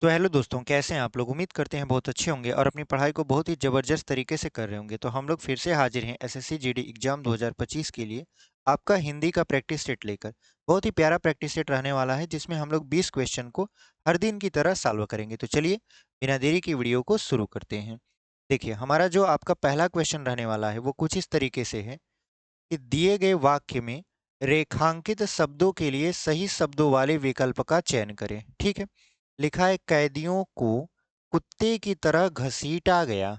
तो हेलो दोस्तों, कैसे हैं आप लोग? उम्मीद करते हैं बहुत अच्छे होंगे और अपनी पढ़ाई को बहुत ही ज़बरदस्त तरीके से कर रहे होंगे। तो हम लोग फिर से हाजिर हैं एसएससी जीडी एग्जाम 2025 के लिए आपका हिंदी का प्रैक्टिस सेट लेकर। बहुत ही प्यारा प्रैक्टिस सेट रहने वाला है जिसमें हम लोग 20 क्वेश्चन को हर दिन की तरह सॉल्व करेंगे। तो चलिए बिना देरी की वीडियो को शुरू करते हैं। देखिए, हमारा जो आपका पहला क्वेश्चन रहने वाला है वो कुछ इस तरीके से है कि दिए गए वाक्य में रेखांकित शब्दों के लिए सही शब्दों वाले विकल्प का चयन करें। ठीक है, लिखा है कैदियों को कुत्ते की तरह घसीटा गया।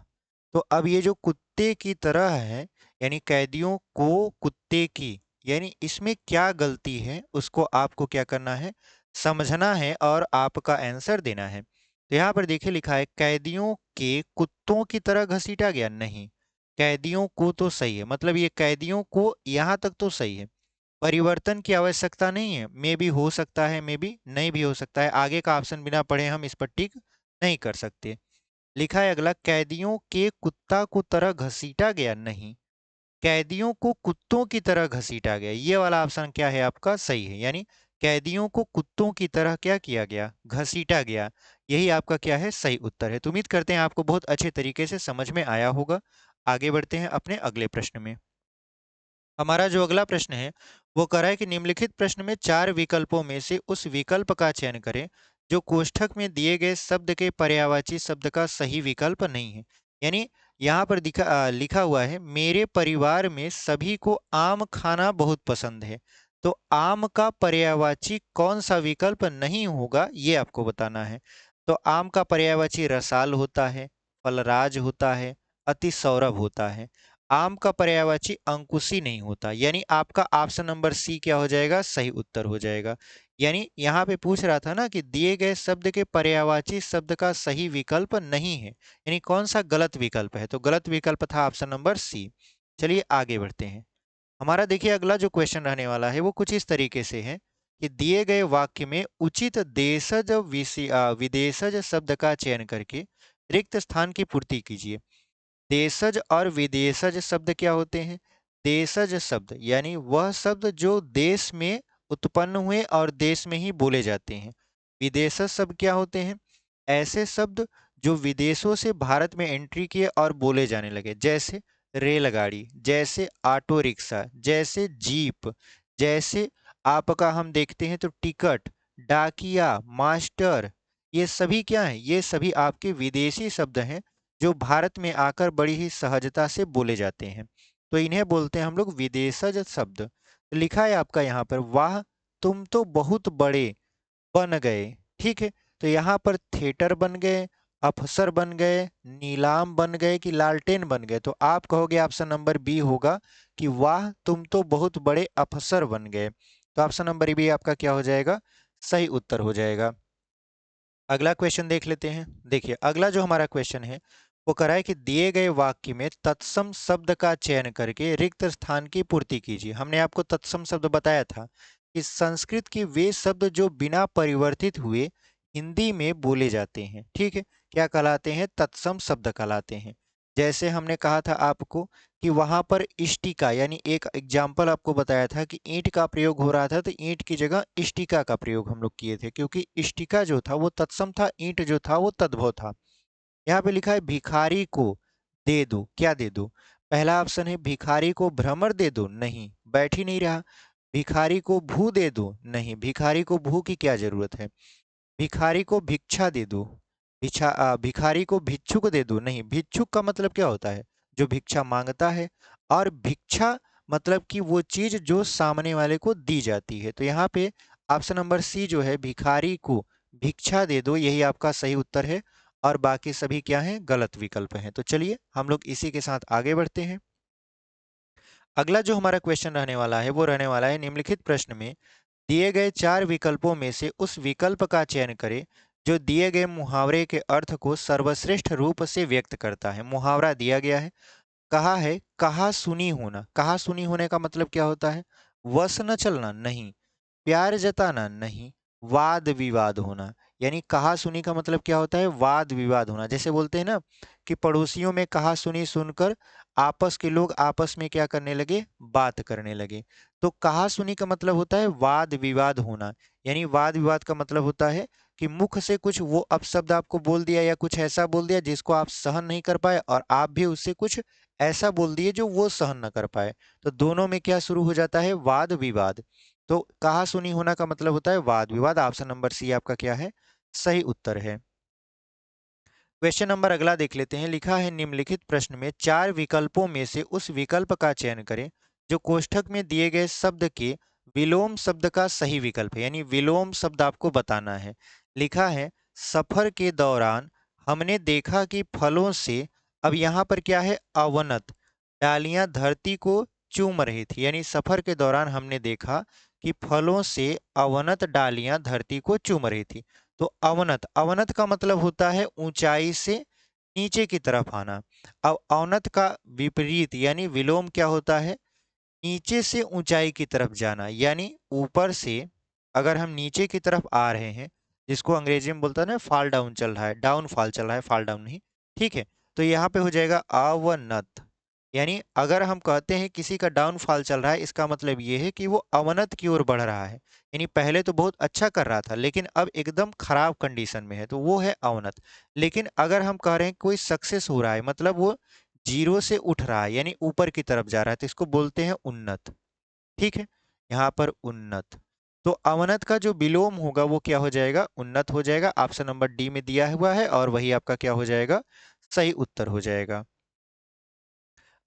तो अब ये जो कुत्ते की तरह है, यानी कैदियों को कुत्ते की, यानी इसमें क्या गलती है उसको आपको क्या करना है, समझना है और आपका आंसर देना है। तो यहाँ पर देखिए लिखा है कैदियों के कुत्तों की तरह घसीटा गया, नहीं, कैदियों को तो सही है, मतलब ये कैदियों को यहाँ तक तो सही है। परिवर्तन की आवश्यकता नहीं है, मे भी हो सकता है, मे भी नहीं भी हो सकता है, आगे का ऑप्शन बिना पढ़े हम इस पर टिक नहीं कर सकते। लिखा है अगला, कैदियों के कुत्ता को तरह घसीटा गया, नहीं, कैदियों को कुत्तों की तरह घसीटा गया, ये वाला ऑप्शन क्या है आपका सही है, यानी कैदियों को कुत्तों की तरह क्या किया गया, घसीटा गया। यही आपका क्या है, सही उत्तर है। तो उम्मीद करते हैं आपको बहुत अच्छे तरीके से समझ में आया होगा। आगे बढ़ते हैं अपने अगले प्रश्न में। हमारा जो अगला प्रश्न है वो कह रहा है कि निम्नलिखित प्रश्न में चार विकल्पों में से उस विकल्प का चयन करें जो कोष्ठक में दिए गए शब्द के पर्यायवाची शब्द का सही विकल्प नहीं है। यानी यहाँ पर लिखा हुआ है मेरे परिवार में सभी को आम खाना बहुत पसंद है। तो आम का पर्यायवाची कौन सा विकल्प नहीं होगा ये आपको बताना है। तो आम का पर्यायवाची रसाल होता है, फलराज होता है, अति सौरभ होता है। आम का पर्यायवाची अंकुशी नहीं होता, यानी आपका ऑप्शन नंबर सी क्या हो जाएगा, सही उत्तर हो जाएगा। यानी यहाँ पे पूछ रहा था ना कि दिए गए शब्द के पर्यायवाची शब्द का सही विकल्प नहीं है, यानी कौन सा गलत विकल्प है, तो गलत विकल्प था ऑप्शन नंबर सी। चलिए आगे बढ़ते हैं। हमारा देखिए अगला जो क्वेश्चन रहने वाला है वो कुछ इस तरीके से है कि दिए गए वाक्य में उचित देशज विदेशज शब्द का चयन करके रिक्त स्थान की पूर्ति कीजिए। देशज और विदेशज शब्द क्या होते हैं? देशज शब्द यानी वह शब्द जो देश में उत्पन्न हुए और देश में ही बोले जाते हैं। विदेशज शब्द क्या होते हैं? ऐसे शब्द जो विदेशों से भारत में एंट्री किए और बोले जाने लगे, जैसे रेलगाड़ी, जैसे ऑटो रिक्शा, जैसे जीप, जैसे आपका हम देखते हैं तो टिकट, डाकिया, मास्टर, ये सभी क्या हैं? ये सभी आपके विदेशी शब्द हैं जो भारत में आकर बड़ी ही सहजता से बोले जाते हैं। तो इन्हें बोलते हैं हम लोग विदेशज शब्द। लिखा है आपका यहाँ पर, वाह तुम तो बहुत बड़े बन गए। ठीक है, तो यहाँ पर थिएटर बन गए, अफसर बन गए, नीलाम बन गए कि लालटेन बन गए, तो आप कहोगे ऑप्शन नंबर बी होगा कि वाह तुम तो बहुत बड़े अफसर बन गए। तो ऑप्शन नंबर बी आपका क्या हो जाएगा, सही उत्तर हो जाएगा। अगला क्वेश्चन देख लेते हैं। देखिए अगला जो हमारा क्वेश्चन है वो कह रहा है कि दिए गए वाक्य में तत्सम शब्द का चयन करके रिक्त स्थान की पूर्ति कीजिए। हमने आपको तत्सम शब्द बताया था कि संस्कृत के वे शब्द जो बिना परिवर्तित हुए हिंदी में बोले जाते हैं, ठीक है, क्या कहलाते हैं, तत्सम शब्द कहलाते हैं। जैसे हमने कहा था आपको कि वहां पर इष्टिका, यानी एक एग्जाम्पल आपको बताया था कि ईंट का प्रयोग हो रहा था तो ईंट की जगह इष्टिका का प्रयोग हम लोग किए थे, क्योंकि इष्टिका जो था वो तत्सम था, ईंट जो था वो तद्भव था। यहाँ पे लिखा है भिखारी को दे दो, क्या दे दो? पहला ऑप्शन है भिखारी को भ्रमर दे दो, नहीं, बैठ ही नहीं रहा। भिखारी को भू दे दो, नहीं, भिखारी को भू की क्या जरूरत है। भिखारी को भिक्षा दे दो, भिखारी को भिक्षुक दे दो, नहीं, भिक्षुक का मतलब क्या होता है, जो भिक्षा मांगता है, और भिक्षा मतलब कि वो चीज जो सामने वाले को दी जाती है। तो यहाँ पे ऑप्शन नंबर सी जो है भिखारी को भिक्षा दे दो, यही आपका सही उत्तर है, और बाकी सभी क्या हैं, गलत विकल्प हैं। तो चलिए हम लोग इसी के साथ आगे बढ़ते हैं। अगला जो हमारा क्वेश्चन रहने वाला है वो रहने वाला है निम्नलिखित प्रश्न में दिए गए चार विकल्पों में से उस विकल्प का चयन करें जो दिए गए मुहावरे के अर्थ को सर्वश्रेष्ठ रूप से व्यक्त करता है। मुहावरा दिया गया है, कहा है कहा सुनी होना, कहा सुनी होने का मतलब क्या होता है, वश न चलना, नहीं, प्यार जताना, नहीं, वाद विवाद होना। यानी कहा सुनी का मतलब क्या होता है, वाद विवाद होना। जैसे बोलते हैं ना कि पड़ोसियों में कहा सुनी सुनकर आपस के लोग आपस में क्या करने लगे, बात करने लगे। तो कहा सुनी का मतलब होता है वाद विवाद होना, यानी वाद विवाद का मतलब होता है कि मुख से कुछ वो अपशब्द आपको बोल दिया या कुछ ऐसा बोल दिया जिसको आप सहन नहीं कर पाए, और आप भी उससे कुछ ऐसा बोल दिए जो वो सहन ना कर पाए। तो दोनों में क्या शुरू हो जाता है? वाद विवाद। तो कहा सुनी होना का मतलब होता है वाद विवाद। ऑप्शन नंबर सी आपका क्या है? सही उत्तर है। क्वेश्चन नंबर अगला देख लेते हैं। लिखा है निम्नलिखित प्रश्न में चार विकल्पों में से उस विकल्प का चयन करें जो कोष्ठक में दिए गए शब्द के विलोम शब्द का सही विकल्प है। यानी विलोम शब्द आपको बताना है। लिखा है सफर के दौरान हमने देखा कि फलों से, अब यहाँ पर क्या है? अवनत डालियां धरती को चूम रही थी। यानी सफर के दौरान हमने देखा कि फलों से अवनत डालियां धरती को चूम रही थी। तो अवनत, अवनत का मतलब होता है ऊंचाई से नीचे की तरफ आना। अब अवनत का विपरीत यानी विलोम क्या होता है? नीचे से ऊंचाई की तरफ जाना। यानी ऊपर से अगर हम नीचे की तरफ आ रहे हैं, जिसको अंग्रेजी में बोलता है ना फॉल डाउन चल रहा है, डाउन फॉल चल रहा है, फॉल डाउन नहीं। ठीक है, तो यहाँ पे हो जाएगा अवनत। यानी अगर हम कहते हैं किसी का डाउनफॉल चल रहा है, इसका मतलब ये है कि वो अवनत की ओर बढ़ रहा है। यानी पहले तो बहुत अच्छा कर रहा था लेकिन अब एकदम खराब कंडीशन में है, तो वो है अवनत। लेकिन अगर हम कह रहे हैं कोई सक्सेस हो रहा है, मतलब वो जीरो से उठ रहा है यानी ऊपर की तरफ जा रहा है, तो इसको बोलते हैं उन्नत। ठीक है, यहाँ पर उन्नत। तो अवनत का जो विलोम होगा वो क्या हो जाएगा? उन्नत हो जाएगा। ऑप्शन नंबर डी में दिया हुआ है और वही आपका क्या हो जाएगा? सही उत्तर हो जाएगा।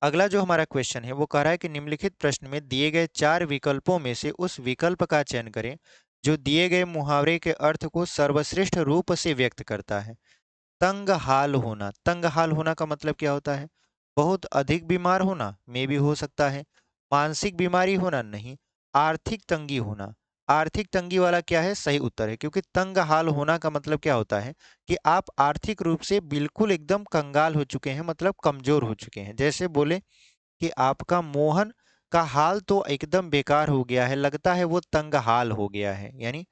अगला जो हमारा क्वेश्चन है वो कह रहा है कि निम्नलिखित प्रश्न में दिए गए चार विकल्पों में से उस विकल्प का चयन करें जो दिए गए मुहावरे के अर्थ को सर्वश्रेष्ठ रूप से व्यक्त करता है। तंग हाल होना, तंग हाल होना का मतलब क्या होता है? बहुत अधिक बीमार होना, में भी हो सकता है। मानसिक बीमारी होना, नहीं। आर्थिक तंगी होना, आर्थिक तंगी वाला क्या है? सही उत्तर है, क्योंकि तंग हाल होना का मतलब क्या होता है कि आप आर्थिक रूप से बिल्कुल एकदम कंगाल हो चुके हैं, मतलब कमजोर हो चुके हैं। जैसे बोले कि आपका मोहन का हाल तो एकदम बेकार हो गया है, लगता है वो तंग हाल हो गया है। यानी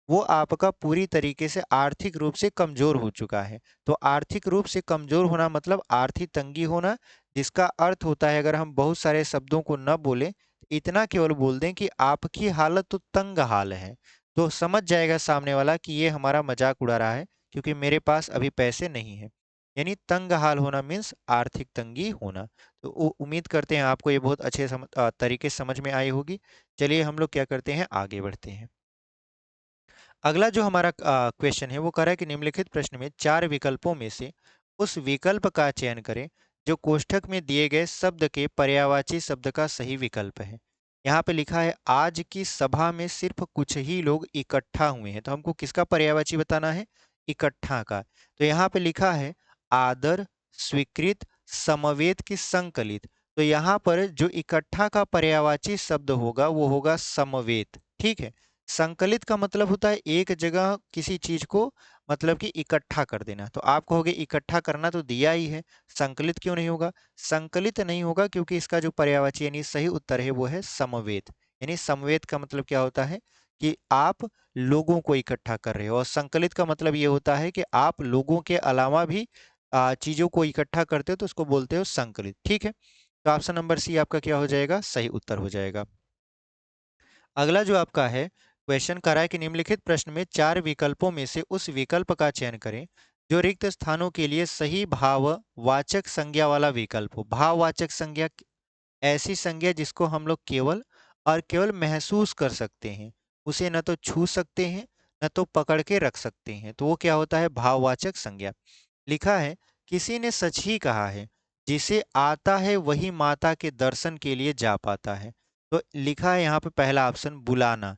वो आपका पूरी तरीके से आर्थिक रूप से कमजोर हो चुका है। तो आर्थिक रूप से कमजोर होना मतलब आर्थिक तंगी होना, जिसका अर्थ होता है, अगर हम बहुत सारे शब्दों को न बोले, इतना केवल बोल दें कि आपकी हालत तो तंग हाल है, तो समझ जाएगा सामने वाला कि ये हमारा मजाक उड़ा रहा है, क्योंकि मेरे पास अभी पैसे नहीं है। यानी तंग हाल होना मीन्स आर्थिक तंगी होना। तो उम्मीद करते हैं आपको ये बहुत अच्छे तरीके से समझ में आई होगी। चलिए हम लोग क्या करते हैं, आगे बढ़ते हैं। अगला जो हमारा क्वेश्चन है वो कह रहा है कि निम्नलिखित प्रश्न में चार विकल्पों में से उस विकल्प का चयन करें जो कोष्ठक में दिए गए शब्द के पर्यायवाची शब्द का सही विकल्प है। यहाँ पे लिखा है आज की सभा में सिर्फ कुछ ही लोग इकट्ठा हुए हैं, तो हमको किसका पर्यायवाची बताना है? इकट्ठा का। तो यहाँ पे लिखा है आदर, स्वीकृत, समवेत की संकलित। तो यहाँ पर जो इकट्ठा का पर्यायवाची शब्द होगा वो होगा समवेत। ठीक है, संकलित का मतलब होता है एक जगह किसी चीज को मतलब कि इकट्ठा कर देना। तो आप कहोगे इकट्ठा करना तो दिया ही है, संकलित क्यों नहीं होगा? संकलित नहीं होगा क्योंकि इसका जो पर्यायवाची यानी सही उत्तर है वो है समवेत। यानी समवेत का मतलब क्या होता है कि आप लोगों को इकट्ठा कर रहे हो, और संकलित का मतलब ये होता है कि आप लोगों के अलावा भी चीजों को इकट्ठा करते हो, तो उसको बोलते हो संकलित। ठीक है, तो ऑप्शन नंबर सी आपका क्या हो जाएगा? सही उत्तर हो जाएगा। अगला जो आपका है क्वेश्चन कर रहा है कि निम्नलिखित प्रश्न में चार विकल्पों में से उस विकल्प का चयन करें जो रिक्त स्थानों के लिए सही भाववाचक संज्ञा वाला विकल्प हो। भाववाचक संज्ञा ऐसी संज्ञा जिसको हम लोग केवल और केवल महसूस कर सकते हैं, उसे न तो छू सकते हैं न तो पकड़ के रख सकते हैं, तो वो क्या होता है? भाववाचक संज्ञा। लिखा है किसी ने सच ही कहा है, जिसे आता है वही माता के दर्शन के लिए जा पाता है। तो लिखा है यहाँ पे पहला ऑप्शन बुलाना।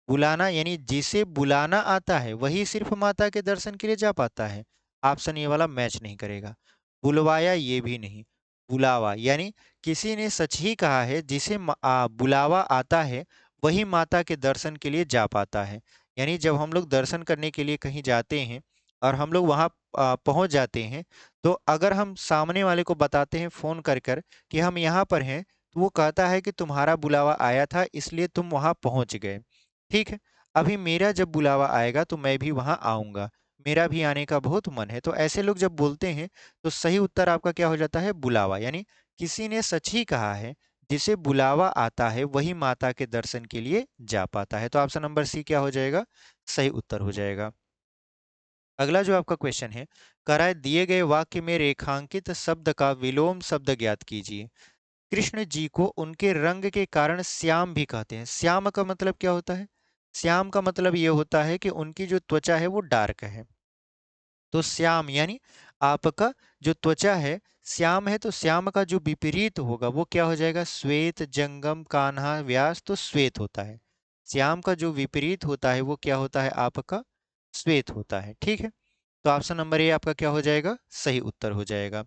बुलाना यानी जिसे बुलाना आता है वही सिर्फ माता के दर्शन के लिए जा पाता है। ऑप्शन ये वाला मैच नहीं करेगा। बुलवाया ये भी नहीं। बुलावा यानी किसी ने सच ही कहा है, जिसे बुलावा आता है वही माता के दर्शन के लिए जा पाता है। यानी जब हम लोग दर्शन करने के लिए कहीं जाते हैं और हम लोग वहां पहुंच जाते हैं, तो अगर हम सामने वाले को बताते हैं फोन कर कर कि हम यहाँ पर हैं, तो वो कहता है कि तुम्हारा बुलावा आया था इसलिए तुम वहां पहुंच गए। ठीक है, अभी मेरा जब बुलावा आएगा तो मैं भी वहां आऊंगा, मेरा भी आने का बहुत मन है। तो ऐसे लोग जब बोलते हैं तो सही उत्तर आपका क्या हो जाता है? बुलावा। यानी किसी ने सच ही कहा है, जिसे बुलावा आता है वही माता के दर्शन के लिए जा पाता है। तो ऑप्शन नंबर सी क्या हो जाएगा? सही उत्तर हो जाएगा। अगला जो आपका क्वेश्चन है, कराए दिए गए वाक्य में रेखांकित शब्द का विलोम शब्द ज्ञात कीजिए। कृष्ण जी को उनके रंग के कारण श्याम भी कहते हैं। श्याम का मतलब क्या होता है? श्याम का मतलब ये होता है कि उनकी जो त्वचा है वो डार्क है। तो श्याम यानी आपका जो त्वचा है श्याम है, तो श्याम का जो विपरीत होगा वो क्या हो जाएगा? श्वेत, जंगम, कान्हा, व्यास, तो श्वेत होता है। श्याम का जो विपरीत होता है वो क्या होता है? आपका श्वेत होता है। ठीक है, तो ऑप्शन नंबर ए आपका क्या हो जाएगा? सही उत्तर हो जाएगा।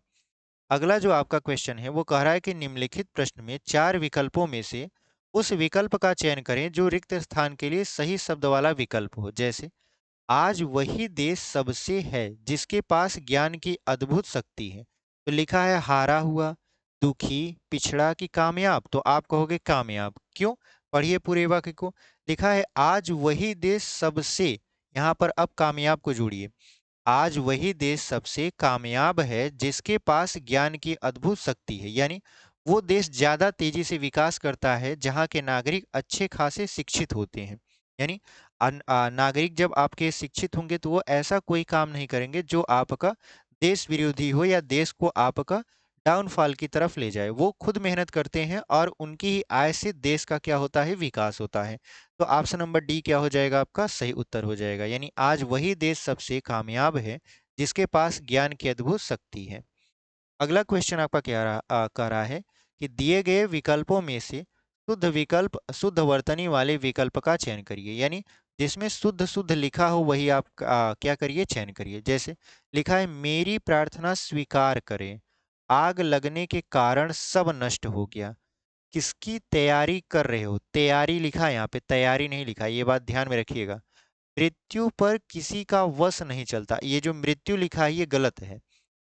अगला जो आपका क्वेश्चन है वो कह रहा है कि निम्नलिखित प्रश्न में चार विकल्पों में से उस विकल्प का चयन करें जो रिक्त स्थान के लिए सही शब्द वाला विकल्प हो। जैसे, आज वही देश सबसे है जिसके पास ज्ञान की अद्भुत शक्ति है। तो लिखा है हारा हुआ, दुखी, पिछड़ा कि कामयाब। तो आप कहोगे कामयाब। क्यों? पढ़िए पूरे वाक्य को। लिखा है आज वही देश सबसे, यहाँ पर अब कामयाब को जोड़िए। आज वही देश सबसे कामयाब है जिसके पास ज्ञान की अद्भुत शक्ति है। यानी वो देश ज्यादा तेजी से विकास करता है जहाँ के नागरिक अच्छे खासे शिक्षित होते हैं। यानी नागरिक जब आपके शिक्षित होंगे तो वो ऐसा कोई काम नहीं करेंगे जो आपका देश विरोधी हो या देश को आपका डाउनफॉल की तरफ ले जाए। वो खुद मेहनत करते हैं और उनकी ही आय से देश का क्या होता है? विकास होता है। तो ऑप्शन नंबर डी क्या हो जाएगा? आपका सही उत्तर हो जाएगा। यानी आज वही देश सबसे कामयाब है जिसके पास ज्ञान की अद्भुत शक्ति है। अगला क्वेश्चन आपका क्या कह रहा है कि दिए गए विकल्पों में से शुद्ध विकल्प शुद्ध वर्तनी वाले विकल्प का चयन करिए। यानी जिसमें शुद्ध शुद्ध लिखा हो वही आप क्या करिए? चयन करिए। जैसे लिखा है मेरी प्रार्थना स्वीकार करें, आग लगने के कारण सब नष्ट हो गया, किसकी तैयारी कर रहे हो? तैयारी लिखा है यहाँ पे, तैयारी नहीं लिखा है, ये बात ध्यान में रखिएगा। मृत्यु पर किसी का वश नहीं चलता, ये जो मृत्यु लिखा है ये गलत है।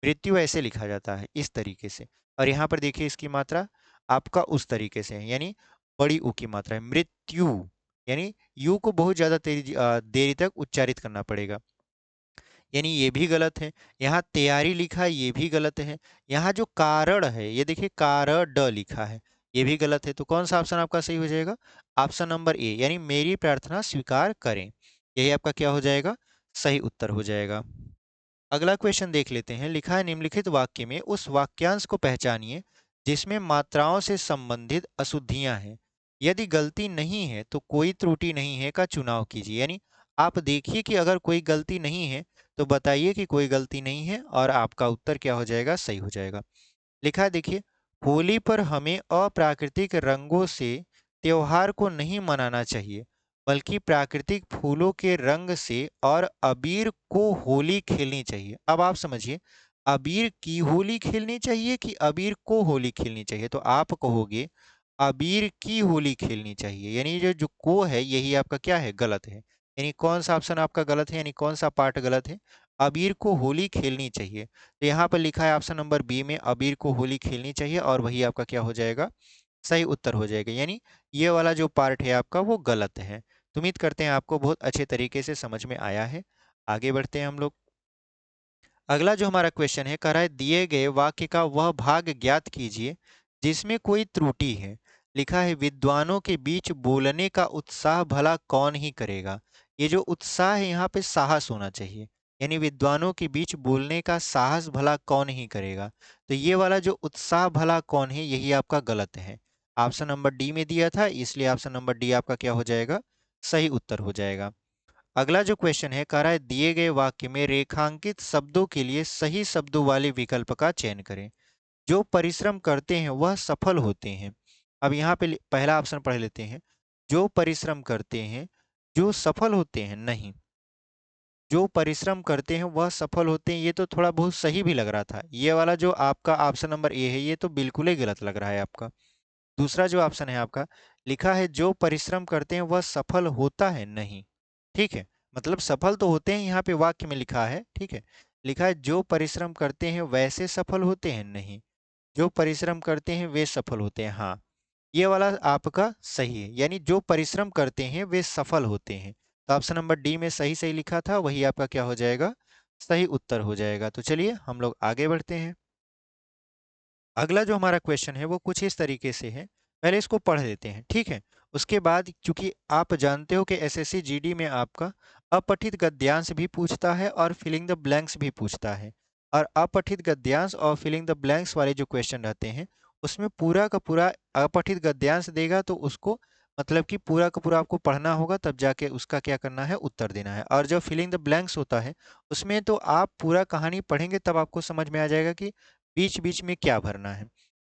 मृत्यु ऐसे लिखा जाता है इस तरीके से। और यहाँ पर देखिए इसकी मात्रा आपका उस तरीके से है, यानी बड़ी ऊ की मात्रा है मृत्यु। यानी यू को बहुत ज्यादा देरी तक उच्चारित करना पड़ेगा। यानी ये भी गलत है। यहाँ तैयारी लिखा है ये भी गलत है। यहाँ जो कारण है ये देखिए कारण लिखा है, ये भी गलत है। तो कौन सा ऑप्शन आपका सही हो जाएगा? ऑप्शन नंबर ए, यानी मेरी प्रार्थना स्वीकार करें, यही आपका क्या हो जाएगा? सही उत्तर हो जाएगा। अगला क्वेश्चन देख लेते हैं। लिखा है निम्नलिखित वाक्य में उस वाक्यांश को पहचानिए जिसमें मात्राओं से संबंधित अशुद्धियां हैं। यदि गलती नहीं है तो कोई त्रुटि नहीं है का चुनाव कीजिए। यानी आप देखिए कि अगर कोई गलती नहीं है तो बताइए कि कोई गलती नहीं है और आपका उत्तर क्या हो जाएगा? सही हो जाएगा। लिखा है देखिए, होली पर हमें अप्राकृतिक रंगों से त्योहार को नहीं मनाना चाहिए, बल्कि प्राकृतिक फूलों के रंग से और अबीर को होली खेलनी चाहिए। अब आप समझिए, अबीर की होली खेलनी चाहिए कि अबीर को होली खेलनी चाहिए? तो आप कहोगे अबीर की होली खेलनी चाहिए। यानी जो जो को है यही आपका क्या है? गलत है। यानी कौन सा ऑप्शन आपका गलत है? यानी कौन सा पार्ट गलत है? अबीर को होली खेलनी चाहिए। तो यहाँ पर लिखा है ऑप्शन नंबर बी में अबीर को होली खेलनी चाहिए और वही आपका क्या हो जाएगा? सही उत्तर हो जाएगा। यानी ये वाला जो पार्ट है आपका वो गलत है। तो उम्मीद करते हैं आपको बहुत अच्छे तरीके से समझ में आया है। आगे बढ़ते हैं हम लोग। अगला जो हमारा क्वेश्चन है कह रहा है दिए गए वाक्य का वह भाग ज्ञात कीजिए जिसमें कोई त्रुटि है। लिखा है विद्वानों के बीच बोलने का उत्साह भला कौन ही करेगा। ये जो उत्साह है यहाँ पे साहस होना चाहिए। यानी विद्वानों के बीच बोलने का साहस भला कौन ही करेगा। तो ये वाला जो उत्साह भला कौन है यही आपका गलत है। ऑप्शन नंबर डी में दिया था इसलिए ऑप्शन नंबर डी आपका क्या हो जाएगा? सही उत्तर हो जाएगा। अगला जो क्वेश्चन है कह रहा है दिए गए वाक्य में रेखांकित शब्दों के लिए सही शब्दों वाले विकल्प का चयन करें। जो परिश्रम करते हैं वह सफल होते हैं। अब यहाँ पे पहला ऑप्शन पढ़ लेते हैं। जो परिश्रम करते हैं जो सफल होते हैं, नहीं। जो परिश्रम करते हैं वह सफल होते हैं, ये तो थोड़ा बहुत सही भी लग रहा था। ये वाला जो आपका ऑप्शन नंबर ए है ये तो बिल्कुल ही गलत लग रहा है आपका। दूसरा जो ऑप्शन है आपका, लिखा है जो परिश्रम करते हैं वह सफल होता है, नहीं। ठीक है, मतलब सफल तो होते हैं, यहाँ पे वाक्य में लिखा है। ठीक है, लिखा है जो परिश्रम करते हैं वैसे सफल होते हैं, नहीं। जो परिश्रम करते हैं वे सफल होते हैं, हाँ। ये वाला आपका सही है, यानी जो परिश्रम करते हैं वे सफल होते हैं। तो ऑप्शन नंबर डी में सही सही लिखा था वही आपका क्या हो जाएगा? सही उत्तर हो जाएगा। तो चलिए हम लोग आगे बढ़ते हैं। अगला जो हमारा क्वेश्चन है वो कुछ इस तरीके से है, पहले इसको पढ़ लेते हैं। ठीक है, उसके बाद चूंकि आप जानते हो कि एसएससी जीडी में आपका अपठित गद्यांश भी पूछता है और फिलिंग द ब्लैंक्स भी पूछता है। और अपठित गद्यांश और फिलिंग द ब्लैंक्स वाले जो क्वेश्चन रहते हैं उसमें पूरा का पूरा अपठित गद्यांश देगा, तो उसको मतलब कि पूरा का पूरा आपको पढ़ना होगा, तब जाके उसका क्या करना है, उत्तर देना है। और जब फिलिंग द ब्लैंक्स होता है उसमें तो आप पूरा कहानी पढ़ेंगे तब आपको समझ में आ जाएगा कि बीच बीच में क्या भरना है।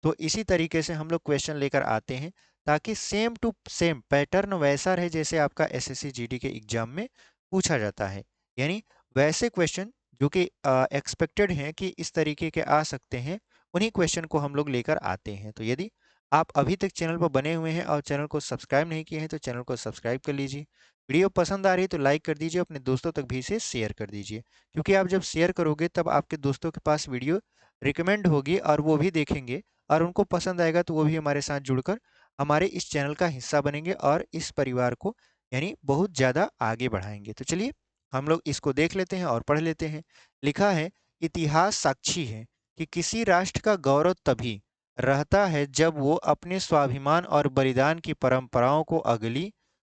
तो इसी तरीके से हम लोग क्वेश्चन लेकर आते हैं ताकि सेम टू सेम पैटर्न वैसा रहे जैसे आपका एसएससी जीडी के एग्जाम में पूछा जाता है। यानी वैसे क्वेश्चन जो कि एक्सपेक्टेड हैं कि इस तरीके के आ सकते हैं, उन्हीं क्वेश्चन को हम लोग लेकर आते हैं। तो यदि आप अभी तक चैनल पर बने हुए हैं और चैनल को सब्सक्राइब नहीं किए हैं तो चैनल को सब्सक्राइब कर लीजिए। वीडियो पसंद आ रही है तो लाइक कर दीजिए, अपने दोस्तों तक भी इसे शेयर कर दीजिए, क्योंकि आप जब शेयर करोगे तब आपके दोस्तों के पास वीडियो रिकमेंड होगी और वो भी देखेंगे और उनको पसंद आएगा तो वो भी हमारे साथ जुड़कर हमारे इस चैनल का हिस्सा बनेंगे और इस परिवार को यानी बहुत ज़्यादा आगे बढ़ाएंगे। तो चलिए हम लोग इसको देख लेते हैं और पढ़ लेते हैं। लिखा है, इतिहास साक्षी है कि किसी राष्ट्र का गौरव तभी रहता है जब वो अपने स्वाभिमान और बलिदान की परंपराओं को अगली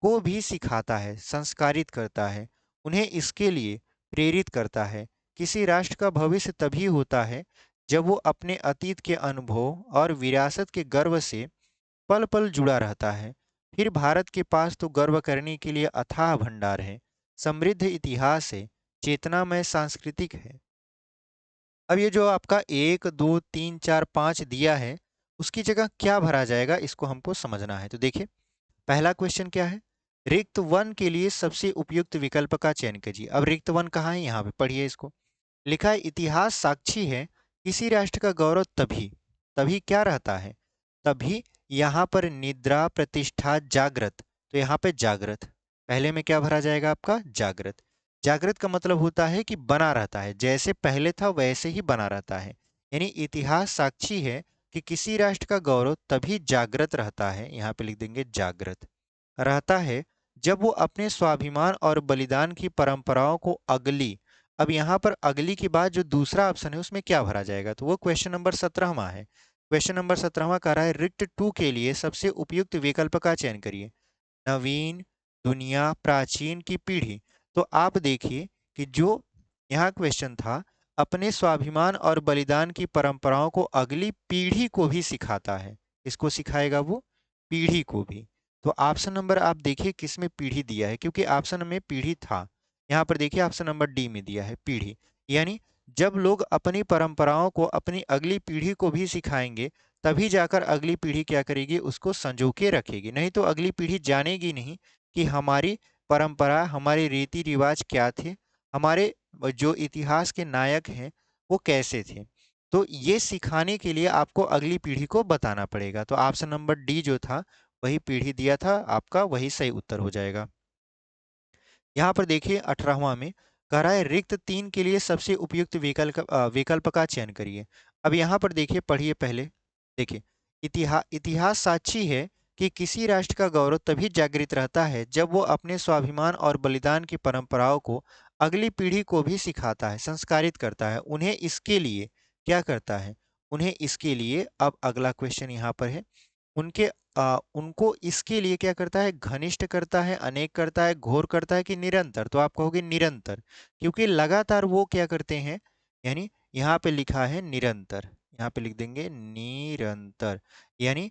को भी सिखाता है, संस्कारित करता है, उन्हें इसके लिए प्रेरित करता है। किसी राष्ट्र का भविष्य तभी होता है जब वो अपने अतीत के अनुभव और विरासत के गर्व से पल पल जुड़ा रहता है। फिर भारत के पास तो गर्व करने के लिए अथाह भंडार है, समृद्ध इतिहास है, चेतनामय सांस्कृतिक है। अब ये जो आपका एक दो तीन चार पाँच दिया है, उसकी जगह क्या भरा जाएगा इसको हमको समझना है। तो देखिए पहला क्वेश्चन क्या है, रिक्त वन के लिए सबसे उपयुक्त विकल्प का चयन कीजिए। अब रिक्त वन कहाँ है, यहाँ पे पढ़िए इसको। लिखा है, इतिहास साक्षी है किसी राष्ट्र का गौरव तभी तभी क्या रहता है, तभी यहाँ पर निद्रा प्रतिष्ठा जागृत, तो यहाँ पे जागृत पहले में क्या भरा जाएगा आपका, जागृत। जागृत का मतलब होता है कि बना रहता है, जैसे पहले था वैसे ही बना रहता है। यानी इतिहास साक्षी है कि किसी राष्ट्र का गौरव तभी जागृत रहता है, यहाँ पे लिख देंगे जागृत रहता है जब वो अपने स्वाभिमान और बलिदान की परंपराओं को अगली। अब यहाँ पर अगली के बाद जो दूसरा ऑप्शन है उसमें क्या भरा जाएगा, तो वो क्वेश्चन नंबर 17वां है। क्वेश्चन नंबर 17वां कह रहा है, रिक्त टू के लिए सबसे उपयुक्त विकल्प का चयन करिए। नवीन, दुनिया, प्राचीन की पीढ़ी। तो आप देखिए कि जो यहाँ क्वेश्चन था, अपने स्वाभिमान और बलिदान की परंपराओं को अगली पीढ़ी को भी सिखाता है। इसको सिखाएगा वो, पीढ़ी को भी। तो ऑप्शन नंबर आप देखिए किस में पीढ़ी दिया है, क्योंकि ऑप्शन में पीढ़ी था। यहाँ पर देखिए ऑप्शन नंबर डी में दिया है पीढ़ी। यानी जब लोग अपनी परंपराओं को अपनी अगली पीढ़ी को भी सिखाएंगे तभी जाकर अगली पीढ़ी क्या करेगी, उसको संजो के रखेगी। नहीं तो अगली पीढ़ी जानेगी नहीं कि हमारी परंपरा, हमारे रीति रिवाज क्या थे, हमारे जो इतिहास के नायक हैं वो कैसे थे। तो ये सिखाने के लिए आपको अगली पीढ़ी को बताना पड़ेगा। तो ऑप्शन नंबर डी जो था वही पीढ़ी दिया था आपका, वही सही उत्तर हो जाएगा। यहाँ पर देखिए 18वां में कह रहा है, रिक्त तीन के लिए सबसे उपयुक्त विकल्प का चयन करिए। अब यहाँ पर देखिए पढ़िए पहले। देखिए, इतिहास साक्षी है कि किसी राष्ट्र का गौरव तभी जागृत रहता है जब वो अपने स्वाभिमान और बलिदान की परंपराओं को अगली पीढ़ी को भी सिखाता है, संस्कारित करता है, उन्हें इसके लिए क्या करता है, उन्हें इसके लिए। अब अगला क्वेश्चन यहाँ पर है, उनको इसके लिए क्या करता है, घनिष्ठ करता है, अनेक करता है, घोर करता है कि निरंतर। तो आप कहोगे निरंतर, क्योंकि लगातार वो क्या करते हैं, यानी यहाँ पे लिखा है निरंतर, यहाँ पे लिख देंगे निरंतर। यानी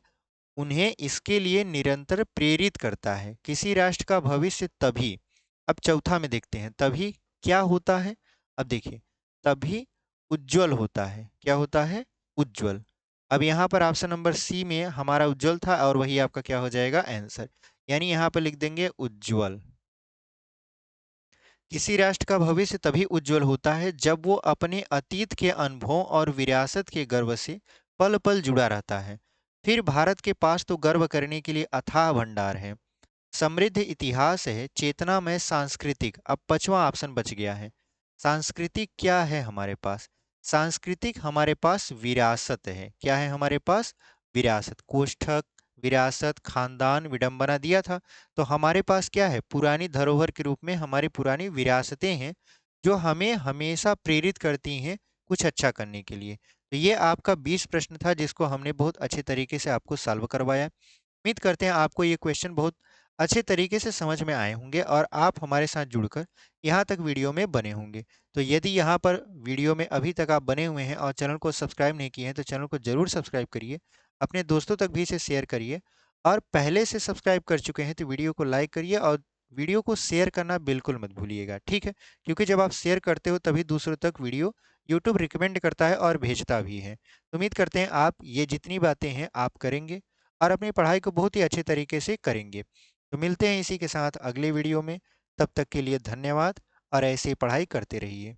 उन्हें इसके लिए निरंतर प्रेरित करता है। किसी राष्ट्र का भविष्य तभी, अब चौथा में देखते हैं, तभी क्या होता है। अब देखिए, तभी उज्जवल होता है। क्या होता है, उज्जवल। अब यहाँ पर ऑप्शन नंबर सी में हमारा उज्जवल था और वही आपका क्या हो जाएगा, आंसर। यानी यहाँ पर लिख देंगे उज्जवल। किसी राष्ट्र का भविष्य तभी उज्जवल होता है जब वो अपने अतीत के अनुभवों और विरासत के गर्व से पल पल जुड़ा रहता है। फिर भारत के पास तो गर्व करने के लिए अथाह भंडार है, समृद्ध इतिहास है, चेतनामय सांस्कृतिक। अब पांचवा ऑप्शन बच गया है। सांस्कृतिक क्या है हमारे पास, सांस्कृतिक हमारे पास विरासत है। क्या है हमारे पास, विरासत। कोष्ठक, विरासत, खानदान, विडंबना दिया था। तो हमारे पास क्या है, पुरानी धरोहर के रूप में हमारी पुरानी विरासतें हैं जो हमें हमेशा प्रेरित करती हैं कुछ अच्छा करने के लिए। तो ये आपका 20 प्रश्न था जिसको हमने बहुत अच्छे तरीके से आपको सॉल्व करवाया। उम्मीद करते हैं आपको ये क्वेश्चन बहुत अच्छे तरीके से समझ में आए होंगे और आप हमारे साथ जुड़कर यहाँ तक वीडियो में बने होंगे। तो यदि यहाँ पर वीडियो में अभी तक आप बने हुए हैं और चैनल को सब्सक्राइब नहीं किए हैं तो चैनल को ज़रूर सब्सक्राइब करिए, अपने दोस्तों तक भी इसे शेयर करिए और पहले से सब्सक्राइब कर चुके हैं तो वीडियो को लाइक करिए और वीडियो को शेयर करना बिल्कुल मत भूलिएगा, ठीक है? क्योंकि जब आप शेयर करते हो तभी दूसरों तक वीडियो यूट्यूब रिकमेंड करता है और भेजता भी है। तो उम्मीद करते हैं आप ये जितनी बातें हैं आप करेंगे और अपनी पढ़ाई को बहुत ही अच्छे तरीके से करेंगे। तो मिलते हैं इसी के साथ अगले वीडियो में, तब तक के लिए धन्यवाद और ऐसे ही पढ़ाई करते रहिए।